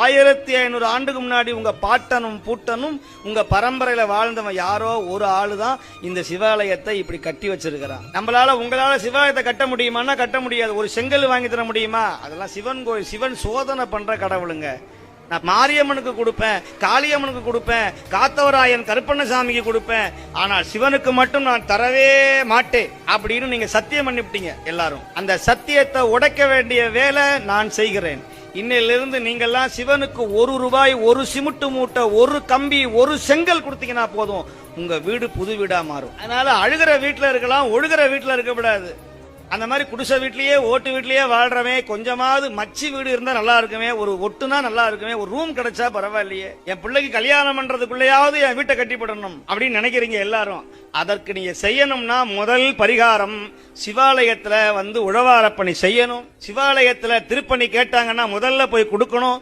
1500 ஆண்டுக்கு முன்னாடி உங்க பாட்டனும் பூட்டனும் உங்க பரம்பரையில வாழ்ந்தவன் யாரோ ஒரு ஆளு தான் இந்த சிவாலயத்தை இப்படி கட்டி வச்சிருக்கிறான். நம்மளால உங்களால சிவாலயத்தை கட்ட முடியுமான்னா கட்ட முடியாது. ஒரு செங்கல் வாங்கி தர முடியுமா? அதெல்லாம் சிவன் கோயில். சிவன் சோதனை பண்ற கடவுளுங்க. நான் மாரியம்மனுக்கு கொடுப்பேன், காளியம்மனுக்கு கொடுப்பேன், காத்தவராயன் கருப்பண்ணசாமிக்கு கொடுப்பேன், ஆனால் சிவனுக்கு மட்டும் நான் தரவே மாட்டேன் அப்படின்னு நீங்க சத்தியம் பண்ணிவிட்டீங்க எல்லாரும். அந்த சத்தியத்தை உடைக்க வேண்டிய வேலை நான் செய்கிறேன். இன்னையிலிருந்து நீங்கெல்லாம் சிவனுக்கு ₹1, ஒரு சிமெண்ட் மூட்டை, ஒரு கம்பி, ஒரு செங்கல் கொடுத்தீங்கன்னா போதும், உங்க வீடு புது வீடா மாறும். அதனால அழுகிற வீட்டுல இருக்கலாம், ஒழுகிற வீட்டுல இருக்கக்கூடாது. அந்த மாதிரி குடிசை வீட்லயே ஓட்டு வீட்லயே வாழ்றவன் கொஞ்சமாவது மச்சி வீடு இருந்தா நல்லா இருக்குமே, ஒரு ஒட்டுனா நல்லா இருக்குமே, ஒரு ரூம் கிடைச்சா பரவாயில்லையே, என் பிள்ளைக்கு கல்யாணம் பண்றதுக்குள்ளேயாவது என் வீட்டை கட்டிப்படணும் அப்படின்னு நினைக்கிறீங்க எல்லாரும். அதற்கு நீங்க செய்யணும்னா முதல் பரிகாரம் சிவாலயத்துல உழவாரப்பணி செய்யணும். சிவாலயத்துல திருப்பணி கேட்டாங்கன்னா முதல்ல போய் கொடுக்கணும்.